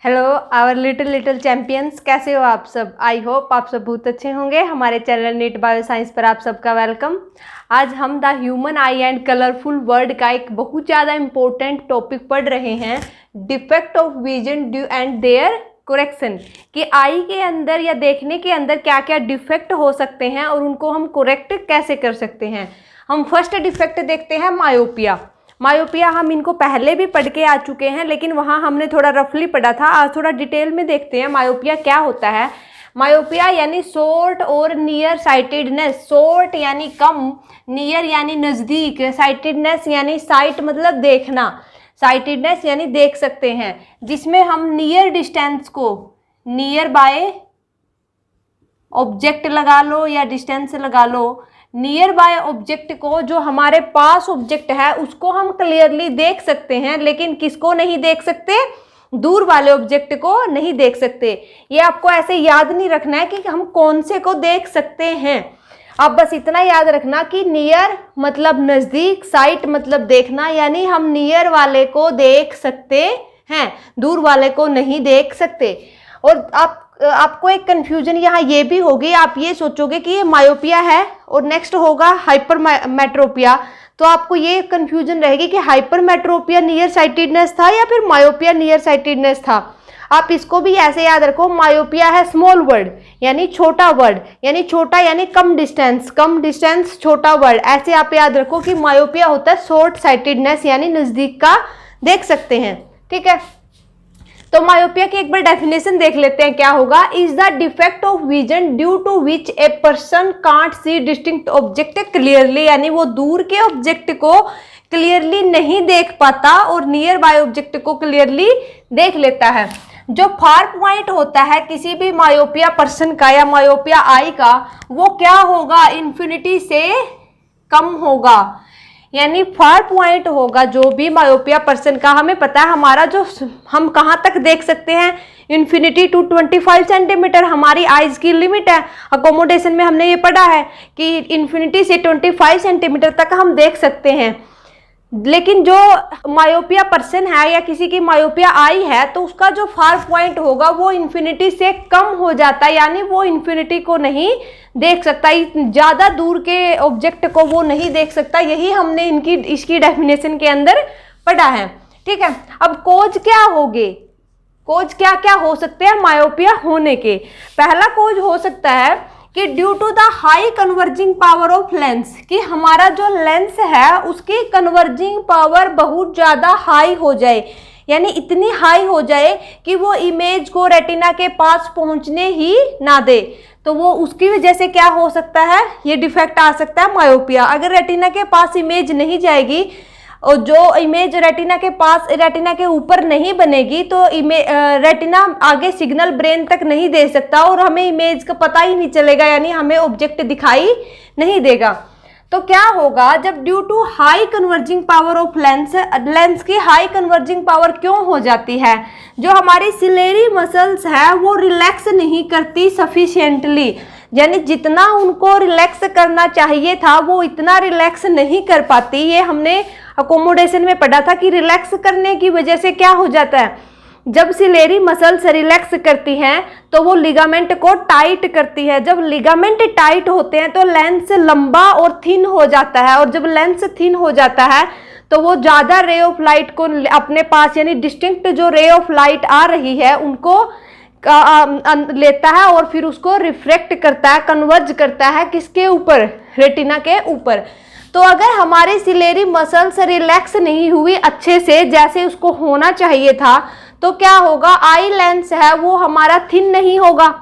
Hello our little champions, कैसे हो आप सब। आई होप आप सब बहुत अच्छे होंगे। हमारे चैनल नीट बायो साइंस पर आप सबका वेलकम। आज हम the human eye and colourful world का एक बहुत ज़्यादा इम्पोर्टेंट टॉपिक पढ़ रहे हैं, defect of vision due and their correction. कि आई के अंदर या देखने के अंदर क्या क्या डिफेक्ट हो सकते हैं और उनको हम करेक्ट कैसे कर सकते हैं। हम फर्स्ट डिफेक्ट देखते हैं मायोपिया। हम इनको पहले भी पढ़ के आ चुके हैं, लेकिन वहाँ हमने थोड़ा रफली पढ़ा था। आज थोड़ा डिटेल में देखते हैं मायोपिया क्या होता है। मायोपिया यानी शॉर्ट और नियर साइटेडनेस। शॉर्ट यानी कम, नियर यानी नज़दीक, साइटेडनेस यानी साइट मतलब देखना, साइटेडनेस यानी देख सकते हैं, जिसमें हम नियर डिस्टेंस को नियर बाय ऑब्जेक्ट लगा लो या डिस्टेंस लगा लो। नियर बाय ऑब्जेक्ट को, जो हमारे पास ऑब्जेक्ट है उसको हम क्लियरली देख सकते हैं, लेकिन किसको नहीं देख सकते, दूर वाले ऑब्जेक्ट को नहीं देख सकते। ये आपको ऐसे याद नहीं रखना है कि हम कौन से को देख सकते हैं। आप बस इतना याद रखना कि नियर मतलब नज़दीक, साइट मतलब देखना, यानी हम नियर वाले को देख सकते हैं, दूर वाले को नहीं देख सकते। और आपको एक कंफ्यूजन यहाँ ये भी होगी, आप ये सोचोगे कि ये मायोपिया है और नेक्स्ट होगा हाइपरमेट्रोपिया। तो आपको ये कंफ्यूजन रहेगी कि हाइपरमेट्रोपिया नियर साइटेडनेस था या फिर मायोपिया नियर साइटेडनेस था। आप इसको भी ऐसे याद रखो, मायोपिया है स्मॉल वर्ड यानी छोटा वर्ड, यानी छोटा यानी कम डिस्टेंस छोटा वर्ड। ऐसे आप याद रखो कि मायोपिया होता है शॉर्ट साइटेडनेस यानी नज़दीक का देख सकते हैं। ठीक है, तो मायोपिया की एक बार डेफिनेशन देख लेते हैं क्या होगा। Is the defect of vision due to which a person can't see distinct object clearly, यानी वो दूर के ऑब्जेक्ट को क्लियरली नहीं देख पाता और नियर बाय ऑब्जेक्ट को क्लियरली देख लेता है। जो फार पॉइंट होता है किसी भी मायोपिया पर्सन का या मायोपिया आई का, वो क्या होगा, इन्फिनिटी से कम होगा, यानी फार पॉइंट होगा जो भी मायोपिया पर्सन का। हमें पता है हमारा जो हम कहाँ तक देख सकते हैं, इन्फिनिटी टू 25 सेंटीमीटर हमारी आइज की लिमिट है। अकोमोडेशन में हमने ये पढ़ा है कि इन्फिनिटी से 25 सेंटीमीटर तक हम देख सकते हैं। लेकिन जो मायोपिया पर्सन है या किसी की मायोपिया आई है, तो उसका जो फार पॉइंट होगा वो इन्फिनिटी से कम हो जाता है, यानी वो इन्फिनिटी को नहीं देख सकता, ज़्यादा दूर के ऑब्जेक्ट को वो नहीं देख सकता। यही हमने इसकी डेफिनेशन के अंदर पढ़ा है। ठीक है, अब कोज क्या होगे, कोज क्या क्या हो सकते हैं मायोपिया होने के। पहला कोज हो सकता है कि due to the high converging power of lens, कि हमारा जो लेंस है उसकी कन्वर्जिंग पावर बहुत ज़्यादा हाई हो जाए, यानी इतनी हाई हो जाए कि वो इमेज को रेटिना के पास पहुंचने ही ना दे। तो वो उसकी वजह से क्या हो सकता है, ये डिफेक्ट आ सकता है मायोपिया। अगर रेटिना के पास इमेज नहीं जाएगी और जो इमेज रेटिना के पास, रेटिना के ऊपर नहीं बनेगी, तो रेटिना आगे सिग्नल ब्रेन तक नहीं दे सकता और हमें इमेज का पता ही नहीं चलेगा, यानी हमें ऑब्जेक्ट दिखाई नहीं देगा। तो क्या होगा, जब due to high converging power of lens की हाई कन्वर्जिंग पावर क्यों हो जाती है, जो हमारी सिलेरी मसल्स है वो रिलैक्स नहीं करती सफिशिएंटली, यानी जितना उनको रिलैक्स करना चाहिए था वो इतना रिलैक्स नहीं कर पाती। ये हमने अकोमोडेशन में पढ़ा था कि रिलैक्स करने की वजह से क्या हो जाता है, जब सिलेरी मसल्स रिलैक्स करती हैं तो वो लिगामेंट को टाइट करती है। जब लिगामेंट टाइट होते हैं तो लेंस लंबा और थिन हो जाता है, और जब लेंस थिन हो जाता है तो वो ज़्यादा रे ऑफ लाइट को अपने पास, यानी डिस्टिंक्ट जो रे ऑफ लाइट आ रही है उनको लेता है और फिर उसको रिफ्रेक्ट करता है, कन्वर्ज करता है किसके ऊपर, रेटिना के ऊपर। तो अगर हमारी सिलेरी मसल्स रिलैक्स नहीं हुई अच्छे से जैसे उसको होना चाहिए था, तो क्या होगा, आई लेंस है वो हमारा थिन नहीं होगा,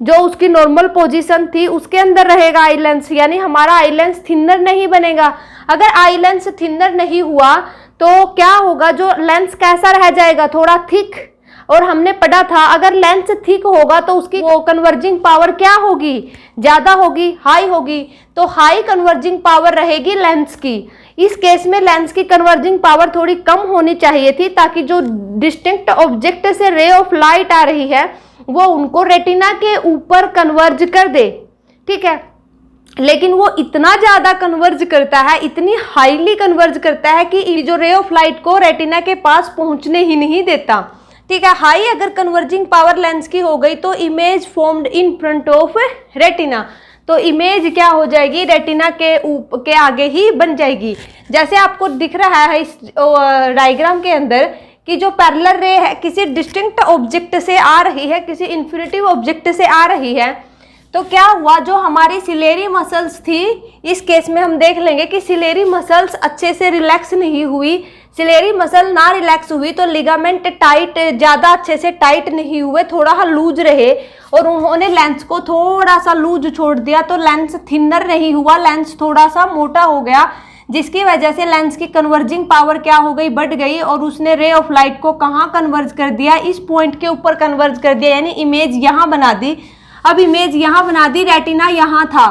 जो उसकी नॉर्मल पोजीशन थी उसके अंदर रहेगा आई लेंस, यानी हमारा आई लेंस थिनर नहीं बनेगा। अगर आई लेंस थिनर नहीं हुआ तो क्या होगा, जो लेंस कैसा रह जाएगा, थोड़ा थिक। और हमने पढ़ा था अगर लेंस थिक होगा तो उसकी वो कन्वर्जिंग पावर क्या होगी, ज़्यादा होगी, हाई होगी। तो हाई कन्वर्जिंग पावर रहेगी लेंस की। इस केस में लेंस की कन्वर्जिंग पावर थोड़ी कम होनी चाहिए थी, ताकि जो डिस्टिंक्ट ऑब्जेक्ट से रे ऑफ लाइट आ रही है वो उनको रेटिना के ऊपर कन्वर्ज कर दे। ठीक है, लेकिन वो इतना ज़्यादा कन्वर्ज करता है, इतनी हाईली कन्वर्ज करता है कि जो रे ऑफ लाइट को रेटिना के पास पहुंचने ही नहीं देता। ठीक है। हाई अगर कन्वर्जिंग पावर लेंस की हो गई तो image formed in front of retina, तो इमेज क्या हो जाएगी, रेटिना के आगे ही बन जाएगी। जैसे आपको दिख रहा है इस डायग्राम के अंदर कि जो पैरेलल रे है किसी डिस्टिंक्ट ऑब्जेक्ट से आ रही है, किसी इन्फिनिटिव ऑब्जेक्ट से आ रही है, तो क्या हुआ, जो हमारी सिलेरी मसल्स थी, इस केस में हम देख लेंगे कि सिलेरी मसल्स अच्छे से रिलैक्स नहीं हुई। सिलेरी मसल ना रिलैक्स हुई तो लिगामेंट टाइट, ज़्यादा अच्छे से टाइट नहीं हुए, थोड़ा लूज रहे, और उन्होंने लेंस को थोड़ा सा लूज छोड़ दिया, तो लेंस थिनर नहीं हुआ, लेंस थोड़ा सा मोटा हो गया, जिसकी वजह से लेंस की कन्वर्जिंग पावर क्या हो गई, बढ़ गई, और उसने रे ऑफ लाइट को कहाँ कन्वर्ज कर दिया, इस पॉइंट के ऊपर कन्वर्ज कर दिया, यानी इमेज यहाँ बना दी। अब इमेज यहाँ बना दी, रेटिना यहाँ था,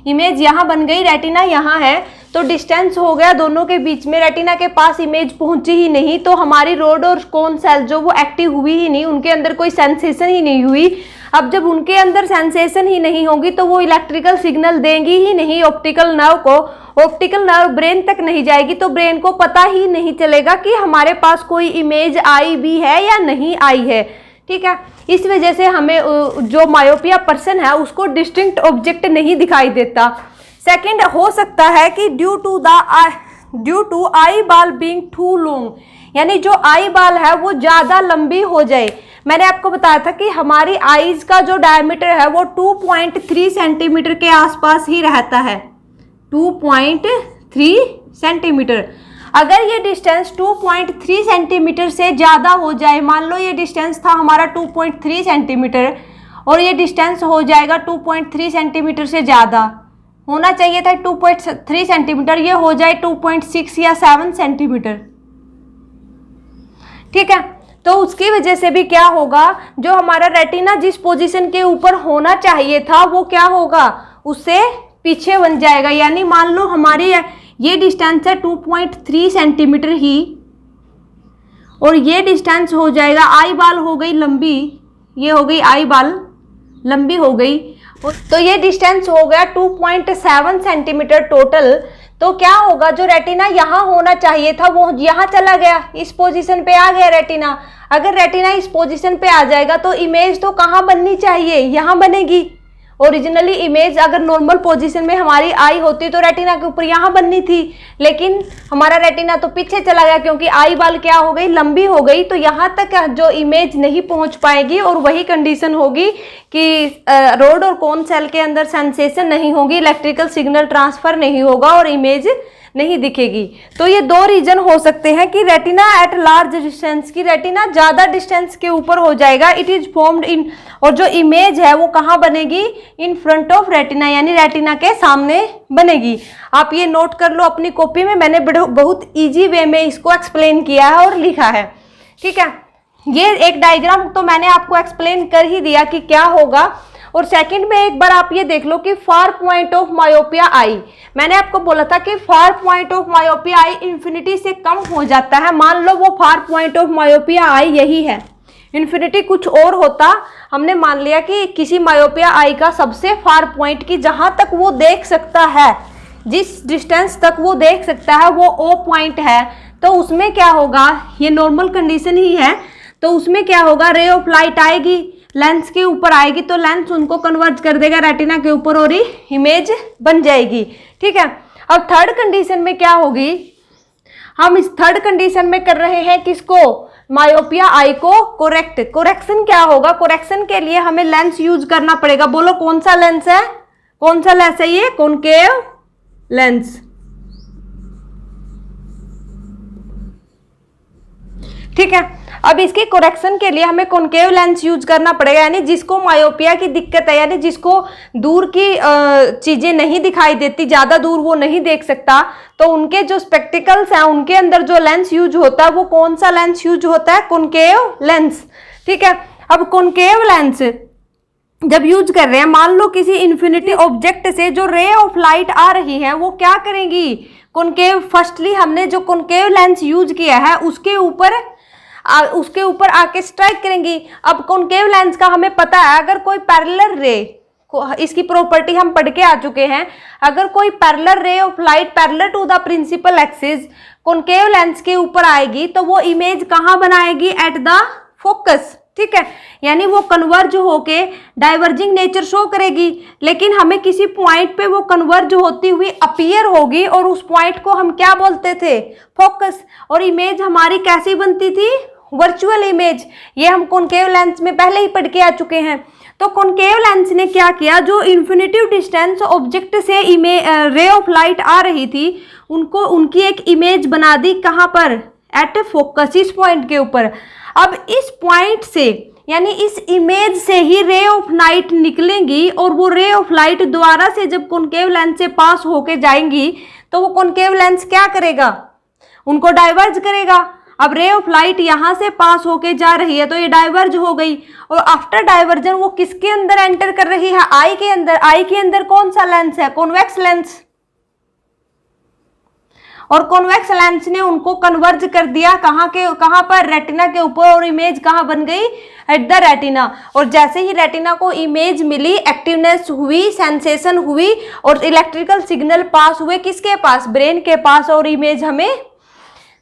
इमेज यहाँ बन गई, रेटिना यहाँ है, तो डिस्टेंस हो गया दोनों के बीच में, रेटिना के पास इमेज पहुंची ही नहीं, तो हमारी रोड और कोन सेल जो वो एक्टिव हुई ही नहीं, उनके अंदर कोई सेंसेशन ही नहीं हुई। अब जब उनके अंदर सेंसेशन ही नहीं होगी तो वो इलेक्ट्रिकल सिग्नल देंगी ही नहीं ऑप्टिकल नर्व को, ऑप्टिकल नर्व ब्रेन तक नहीं जाएगी, तो ब्रेन को पता ही नहीं चलेगा कि हमारे पास कोई इमेज आई भी है या नहीं आई है। ठीक है, इस वजह से हमें जो मायोपिया पर्सन है उसको डिस्टिंक्ट ऑब्जेक्ट नहीं दिखाई देता। सेकंड, हो सकता है कि ड्यू टू आई बाल बीइंग टू लॉन्ग, यानी जो आई बाल है वो ज़्यादा लंबी हो जाए। मैंने आपको बताया था कि हमारी आईज का जो डायमीटर है वो 2.3 सेंटीमीटर के आसपास ही रहता है, 2.3 सेंटीमीटर। अगर ये डिस्टेंस 2.3 सेंटीमीटर से ज़्यादा हो जाए, मान लो ये डिस्टेंस था हमारा 2.3 सेंटीमीटर और ये डिस्टेंस हो जाएगा 2.3 सेंटीमीटर से ज़्यादा, होना चाहिए था 2.3 सेंटीमीटर, ये हो जाए 2.6 या 7 सेंटीमीटर। ठीक है, तो उसकी वजह से भी क्या होगा, जो हमारा रेटिना जिस पोजीशन के ऊपर होना चाहिए था वो क्या होगा, उससे पीछे बन जाएगा। यानी मान लो हमारी ये डिस्टेंस है 2.3 सेंटीमीटर ही, और ये डिस्टेंस हो जाएगा, आई बाल हो गई लंबी, ये हो गई आई बाल लंबी हो गई, तो ये डिस्टेंस हो गया 2.7 सेंटीमीटर टोटल। तो क्या होगा, जो रेटिना यहाँ होना चाहिए था वो यहाँ चला गया, इस पोजीशन पे आ गया रेटिना। अगर रेटिना इस पोजीशन पे आ जाएगा तो इमेज तो कहाँ बननी चाहिए, यहाँ बनेगी। ओरिजिनली इमेज अगर नॉर्मल पोजीशन में हमारी आई होती तो रेटिना के ऊपर यहाँ बननी थी, लेकिन हमारा रेटिना तो पीछे चला गया क्योंकि आई बाल क्या हो गई, लंबी हो गई, तो यहाँ तक जो इमेज नहीं पहुँच पाएगी। और वही कंडीशन होगी कि रोड और कोन सेल के अंदर सेंसेशन नहीं होगी, इलेक्ट्रिकल सिग्नल ट्रांसफर नहीं होगा और इमेज नहीं दिखेगी। तो ये दो रीजन हो सकते हैं कि रेटिना एट लार्ज डिस्टेंस, की रेटिना ज़्यादा डिस्टेंस के ऊपर हो जाएगा, इट इज फॉर्म्ड इन, और जो इमेज है वो कहाँ बनेगी, इन फ्रंट ऑफ रेटिना, यानी रेटिना के सामने बनेगी। आप ये नोट कर लो अपनी कॉपी में, मैंने बहुत ईजी वे में इसको एक्सप्लेन किया है और लिखा है। ठीक है, ये एक डायग्राम तो मैंने आपको एक्सप्लेन कर ही दिया कि क्या होगा। और सेकंड में एक बार आप ये देख लो कि फार पॉइंट ऑफ मायोपिया आई, मैंने आपको बोला था कि फार point of myopia I infinity से कम हो जाता है। मान लो वो फार पॉइंट ऑफ मायोपिया आई यही है, इन्फिनिटी कुछ और होता, हमने मान लिया कि किसी मायोपिया आई का सबसे फार पॉइंट की जहां तक वो देख सकता है, जिस डिस्टेंस तक वो देख सकता है वो ओ पॉइंट है, तो उसमें क्या होगा, ये नॉर्मल कंडीशन ही है, तो उसमें क्या होगा, रे ऑफ लाइट आएगी, लेंस के ऊपर आएगी, तो लेंस उनको कन्वर्ट कर देगा रेटिना के ऊपर और इमेज बन जाएगी। ठीक है, अब थर्ड कंडीशन में क्या होगी, हम इस थर्ड कंडीशन में कर रहे हैं किसको, मायोपिया आई को कोरेक्शन क्या होगा, कोरेक्शन के लिए हमें लेंस यूज करना पड़ेगा। बोलो कौन सा लेंस है, कौन सा लेंस है, ये कॉनकेव लेंस। ठीक है, अब इसके कोरेक्शन के लिए हमें कॉनकेव लेंस यूज करना पड़ेगा, यानी जिसको मायोपिया की दिक्कत है, यानी जिसको दूर की चीजें नहीं दिखाई देती, ज्यादा दूर वो नहीं देख सकता, तो उनके जो स्पेक्टिकल्स हैं उनके अंदर जो लेंस यूज होता है वो कौन सा लेंस यूज होता है, कॉनकेव लेंस। ठीक है, अब कॉनकेव लेंस जब यूज कर रहे हैं, मान लो किसी इन्फिनिटी ऑब्जेक्ट से जो रे ऑफ लाइट आ रही है वो क्या करेंगी, कॉनकेव, फर्स्टली हमने जो कॉनकेव लेंस यूज किया है उसके ऊपर आके स्ट्राइक करेंगी। अब कॉनकेव लेंस का हमें पता है, अगर कोई पैरेलल रे, इसकी प्रॉपर्टी हम पढ़ के आ चुके हैं, अगर कोई parallel ray of light parallel to the principal axis concave lens के ऊपर आएगी तो वो इमेज कहाँ बनाएगी, एट द फोकस, ठीक है। यानी वो कन्वर्ज होके डाइवर्जिंग नेचर शो करेगी, लेकिन हमें किसी पॉइंट पे वो कन्वर्ज होती हुई अपीयर होगी और उस पॉइंट को हम क्या बोलते थे, फोकस। और इमेज हमारी कैसी बनती थी, वर्चुअल इमेज। ये हम कॉनकेव लेंस में पहले ही पढ़ के आ चुके हैं। तो कॉनकेव लेंस ने क्या किया, जो इन्फिनिटिव डिस्टेंस ऑब्जेक्ट से रे ऑफ लाइट आ रही थी उनको उनकी एक इमेज बना दी, कहाँ पर, एट फोकस, इस पॉइंट के ऊपर। अब इस पॉइंट से यानी इस इमेज से ही रे ऑफ लाइट निकलेंगी और वो रे ऑफ लाइट दोबारा से जब कॉनकेव लेंस से पास होके जाएंगी तो वो कॉनकेव लेंस क्या करेगा, उनको डाइवर्ज करेगा। अब रे ऑफ लाइट यहाँ से पास होके जा रही है तो ये डाइवर्ज हो गई, और आफ्टर डाइवर्जन वो किसके अंदर एंटर कर रही है, आई के अंदर। आई के अंदर कौन सा लेंस है, कॉन्वेक्स लेंस। और कॉन्वेक्स लेंस ने उनको कन्वर्ज कर दिया कहाँ पर, रेटिना के ऊपर, और इमेज कहाँ बन गई, एट द रेटिना। और जैसे ही रेटिना को इमेज मिली, एक्टिवनेस हुई, सेंसेशन हुई और इलेक्ट्रिकल सिग्नल पास हुए किसके पास, ब्रेन के पास, और इमेज हमें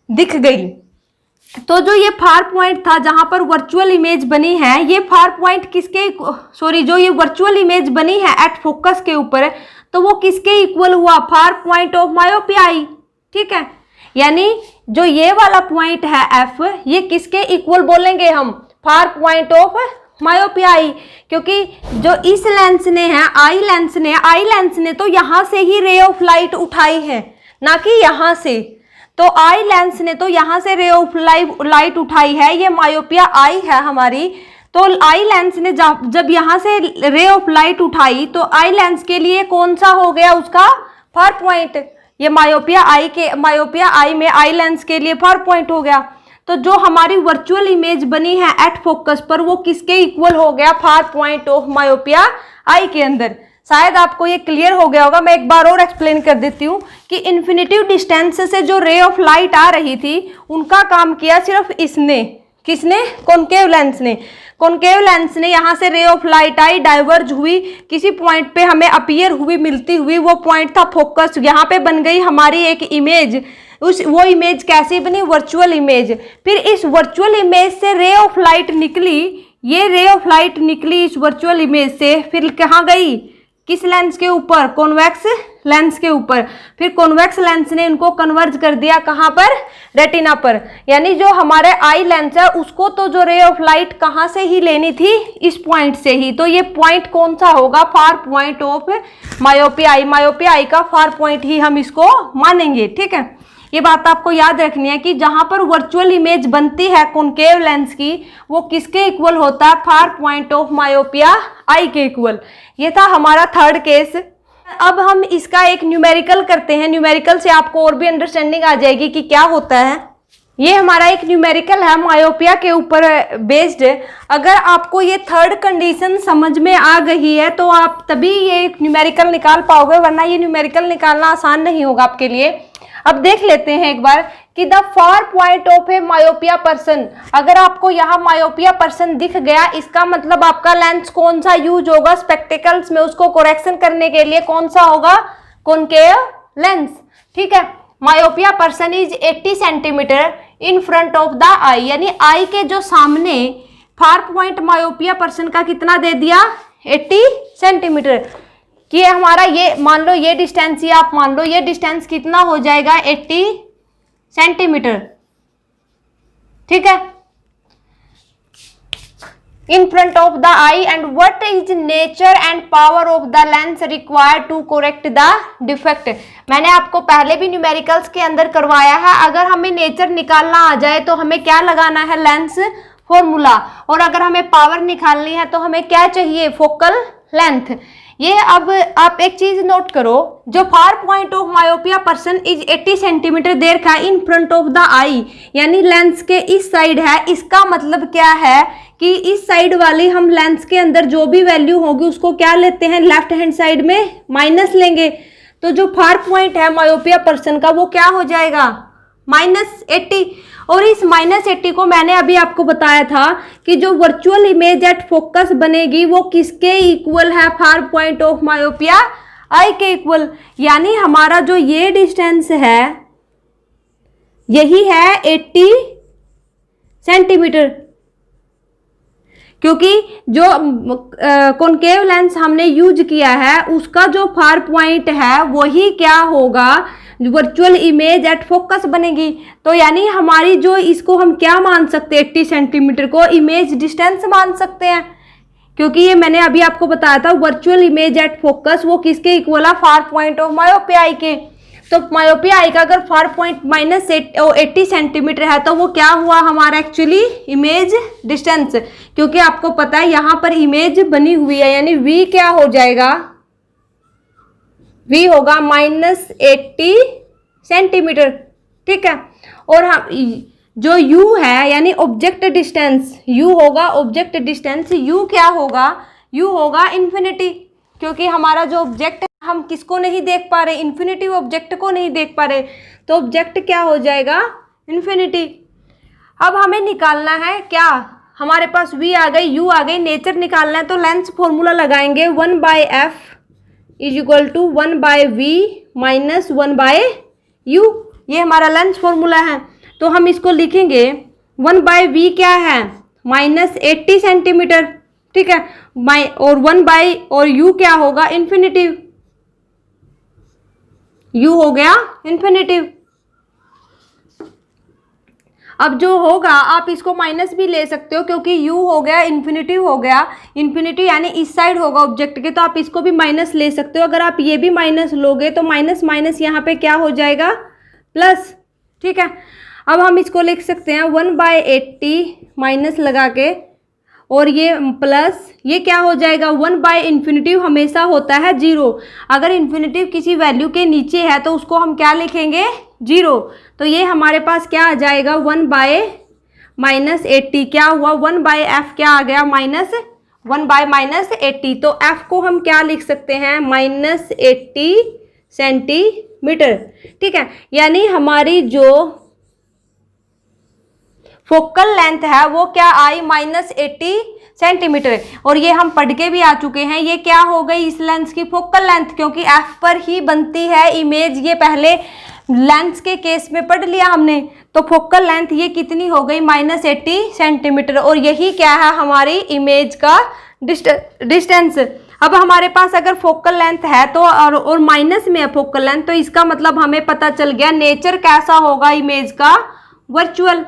दिख गई। तो जो ये फार पॉइंट था जहां पर वर्चुअल इमेज बनी है, ये फार पॉइंट किसके, जो ये वर्चुअल इमेज बनी है एट फोकस के ऊपर, तो वो किसके इक्वल हुआ, फार पॉइंट ऑफ मायोपिया आई, ठीक है। यानी जो ये वाला पॉइंट है एफ, ये किसके इक्वल बोलेंगे हम, फार पॉइंट ऑफ मायोपिया आई। क्योंकि जो इस लेंस ने है, आई लेंस ने तो यहां से ही रे ऑफ लाइट उठाई है, ना कि यहां से। तो आई लेंस ने तो यहाँ से रे ऑफ लाइट उठाई है, ये मायोपिया आई है हमारी। तो आई लेंस ने जब यहाँ से रे ऑफ लाइट उठाई तो आई लेंस के लिए कौन सा हो गया उसका, फार पॉइंट। ये मायोपिया आई में आई लेंस के लिए फार पॉइंट हो गया। तो जो हमारी वर्चुअल इमेज बनी है एट फोकस पर, वो किसके इक्वल हो गया, फार पॉइंट ऑफ मायोपिया आई के अंदर। शायद आपको ये क्लियर हो गया होगा, मैं एक बार और एक्सप्लेन कर देती हूँ कि इन्फिनिटिव डिस्टेंस से जो रे ऑफ लाइट आ रही थी उनका काम किया सिर्फ इसने, किसने, कॉनकेव लेंस ने। कॉनकेव लेंस ने यहाँ से रे ऑफ लाइट आई, डाइवर्ज हुई, किसी पॉइंट पे हमें अपीयर हुई, मिलती हुई, वो पॉइंट था फोकस, यहाँ पे बन गई हमारी एक इमेज। वो इमेज कैसी बनी, वर्चुअल इमेज। फिर इस वर्चुअल इमेज से रे ऑफ लाइट निकली, ये रे ऑफ लाइट निकली इस वर्चुअल इमेज से, फिर कहाँ गई, किस लेंस के ऊपर, कॉन्वेक्स लेंस के ऊपर। फिर कॉन्वेक्स लेंस ने इनको कन्वर्ज कर दिया कहाँ पर, रेटिना पर। यानी जो हमारे आई लेंस है उसको तो जो रे ऑफ लाइट कहाँ से ही लेनी थी, इस पॉइंट से ही। तो ये पॉइंट कौन सा होगा, far point of myopia eye. Myopia eye का फार पॉइंट ही हम इसको मानेंगे, ठीक है। ये बात आपको याद रखनी है कि जहां पर वर्चुअल इमेज बनती है कॉनकेव लेंस की, वो किसके इक्वल होता है, फार पॉइंट ऑफ मायोपिया आई के इक्वल। ये था हमारा थर्ड केस। अब हम इसका एक न्यूमेरिकल करते हैं। न्यूमेरिकल से आपको और भी अंडरस्टैंडिंग आ जाएगी कि क्या होता है। ये हमारा एक न्यूमेरिकल है मायोपिया के ऊपर बेस्ड। अगर आपको ये थर्ड कंडीशन समझ में आ गई है तो आप तभी ये न्यूमेरिकल निकाल पाओगे, वरना ये न्यूमेरिकल निकालना आसान नहीं होगा आपके लिए। अब देख लेते हैं एक बार कि the far point of A myopia person. अगर आपको यहाँ मायोपिया पर्सन दिख गया, इसका मतलब आपका लेंस कौन सा यूज होगा स्पेक्टिकल्स में, उसको करेक्शन करने के लिए कौन सा होगा, कॉनकेव लेंस, ठीक है। Myopia person is 80 centimetre in front of the eye, यानी आई के जो सामने फार पॉइंट मायोपिया पर्सन का कितना दे दिया, 80 सेंटीमीटर। कि हमारा ये मान लो, ये डिस्टेंस ही आप मान लो, ये डिस्टेंस कितना हो जाएगा, 80 सेंटीमीटर, ठीक है, in front of the eye. And what is nature and power of the lens required to correct the defect. मैंने आपको पहले भी न्यूमेरिकल्स के अंदर करवाया है। अगर हमें नेचर निकालना आ जाए तो हमें क्या लगाना है, लेंस फॉर्मूला। और अगर हमें पावर निकालनी है तो हमें क्या चाहिए, फोकल लेंथ। ये अब आप एक चीज नोट करो, जो far point of myopia person is 80 centimetre दे रखा है in front of the eye, यानी लेंस के इस साइड है। इसका मतलब क्या है कि इस साइड वाली हम लेंस के अंदर जो भी वैल्यू होगी उसको क्या लेते हैं, लेफ्ट हैंड साइड में माइनस लेंगे। तो जो फार पॉइंट है मायोपिया पर्सन का वो क्या हो जाएगा, -80। और इस -80 को मैंने अभी आपको बताया था कि जो वर्चुअल इमेज एट फोकस बनेगी वो किसके इक्वल है, फार पॉइंट ऑफ मायोपिया आई के इक्वल। यानी हमारा जो ये डिस्टेंस है यही है 80 सेंटीमीटर, क्योंकि जो कॉनकेव लेंस हमने यूज किया है उसका जो फार पॉइंट है वही क्या होगा, वर्चुअल इमेज एट फोकस बनेगी। तो यानी हमारी जो इसको हम क्या मान सकते हैं, 80 सेंटीमीटर को इमेज डिस्टेंस मान सकते हैं, क्योंकि ये मैंने अभी आपको बताया था वर्चुअल इमेज एट फोकस वो किसके इक्वल है, फार पॉइंट ऑफ मायोपिया आई के। तो मायोपिया आई का अगर फार पॉइंट -80 सेंटीमीटर है तो वो क्या हुआ हमारा एक्चुअली इमेज डिस्टेंस, क्योंकि आपको पता है यहाँ पर इमेज बनी हुई है, यानी v क्या हो जाएगा, v होगा -80 सेंटीमीटर, ठीक है। और हम जो u है यानी ऑब्जेक्ट डिस्टेंस, u होगा ऑब्जेक्ट डिस्टेंस, u क्या होगा, u होगा इन्फिनिटी, क्योंकि हमारा जो ऑब्जेक्ट है हम किसको नहीं देख पा रहे, इन्फिनिटी ऑब्जेक्ट को नहीं देख पा रहे, तो ऑब्जेक्ट क्या हो जाएगा, इन्फिनिटी। अब हमें निकालना है क्या, हमारे पास v आ गई, u आ गई, नेचर निकालना है तो लेंस फॉर्मूला लगाएंगे 1/f is equal to 1/v minus 1/u, ये हमारा लेंस फॉर्मूला है। तो हम इसको लिखेंगे 1/v क्या है, -80 सेंटीमीटर, ठीक है, और 1/ और u क्या होगा, इन्फिनिटिव, u हो गया इन्फिनिटिव। अब जो होगा आप इसको माइनस भी ले सकते हो, क्योंकि u हो गया इन्फिनिटिव हो गया, इन्फिनिटी यानी इस साइड होगा ऑब्जेक्ट के, तो आप इसको भी माइनस ले सकते हो। अगर आप ये भी माइनस लोगे तो माइनस माइनस यहाँ पे क्या हो जाएगा, प्लस, ठीक है। अब हम इसको लिख सकते हैं 1/80 माइनस लगा के, और ये प्लस, ये क्या हो जाएगा, 1/इन्फिनिटिव हमेशा होता है 0, अगर इन्फिनिटिव किसी वैल्यू के नीचे है तो उसको हम क्या लिखेंगे, 0। तो ये हमारे पास क्या आ जाएगा 1/-80, क्या हुआ 1/f क्या आ गया, -1/-80, तो f को हम क्या लिख सकते हैं, -80 सेंटीमीटर, ठीक है। यानी हमारी जो फोकल लेंथ है वो क्या आई, -80 सेंटीमीटर, और ये हम पढ़ के भी आ चुके हैं, ये क्या हो गई इस लेंस की फोकल लेंथ, क्योंकि f पर ही बनती है इमेज, ये पहले लेंस के केस में पढ़ लिया हमने। तो फोकल लेंथ ये कितनी हो गई, -80 सेंटीमीटर, और यही क्या है हमारी इमेज का डिस्टेंस। अब हमारे पास अगर फोकल लेंथ है तो और माइनस में है फोकल लेंथ, तो इसका मतलब हमें पता चल गया नेचर कैसा होगा इमेज का, वर्चुअल।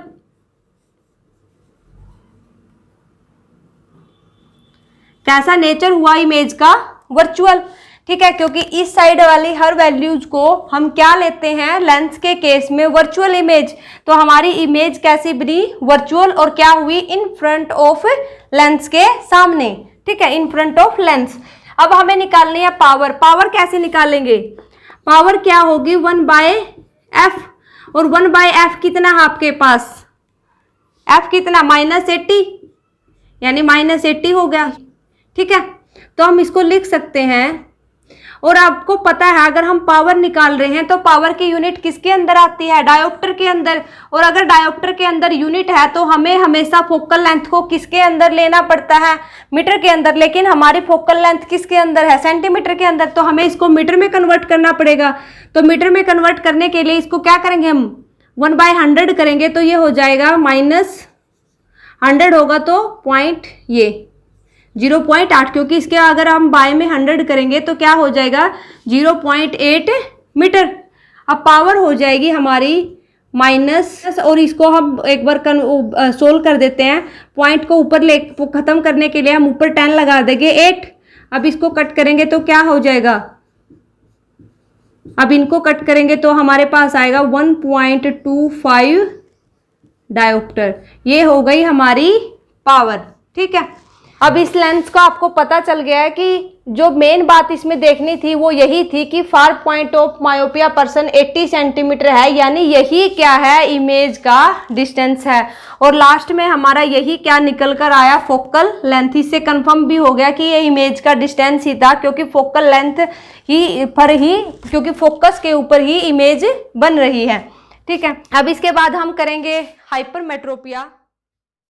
कैसा नेचर हुआ इमेज का, वर्चुअल, ठीक है, क्योंकि इस साइड वाली हर वैल्यूज को हम क्या लेते हैं लेंस के केस में, वर्चुअल इमेज। तो हमारी इमेज कैसी बनी, वर्चुअल, और क्या हुई, इन फ्रंट ऑफ लेंस के सामने, ठीक है, इन फ्रंट ऑफ लेंस। अब हमें निकालनी है पावर, पावर कैसे निकालेंगे, पावर क्या होगी 1/f, और 1/f कितना है आपके पास, f कितना, -80, यानी -80 हो गया, ठीक है। तो हम इसको लिख सकते हैं, और आपको पता है अगर हम पावर निकाल रहे हैं तो पावर की यूनिट किसके अंदर आती है, डायोप्टर के अंदर, और अगर डायोप्टर के अंदर यूनिट है तो हमें हमेशा फोकल लेंथ को किसके अंदर लेना पड़ता है, मीटर के अंदर, लेकिन हमारी फोकल लेंथ किसके अंदर है, सेंटीमीटर के अंदर, तो हमें इसको मीटर में कन्वर्ट करना पड़ेगा। तो मीटर में कन्वर्ट करने के लिए इसको क्या करेंगे हम, 1/100 करेंगे, तो ये हो जाएगा -100 होगा, तो पॉइंट ये 0.8, क्योंकि इसके अगर हम बाय में 100 करेंगे तो क्या हो जाएगा 0.8 मीटर। अब पावर हो जाएगी हमारी माइनस, और इसको हम एक बार सोल्व कर देते हैं, पॉइंट को ऊपर ले खत्म करने के लिए हम ऊपर 10 लगा देंगे 8। अब इसको कट करेंगे तो क्या हो जाएगा, अब इनको कट करेंगे तो हमारे पास आएगा 1.25 डायोप्टर, ये हो गई हमारी पावर, ठीक है। अब इस लेंस का आपको पता चल गया है कि जो मेन बात इसमें देखनी थी वो यही थी कि फार point of myopia person 80 centimetre है, यानी यही क्या है इमेज का डिस्टेंस है। और लास्ट में हमारा यही क्या निकल कर आया, फोकल लेंथ। इससे कंफर्म भी हो गया कि ये इमेज का डिस्टेंस ही था, क्योंकि फोकल लेंथ ही पर ही, क्योंकि फोकस के ऊपर ही इमेज बन रही है, ठीक है। अब इसके बाद हम करेंगे हाइपरमेट्रोपिया।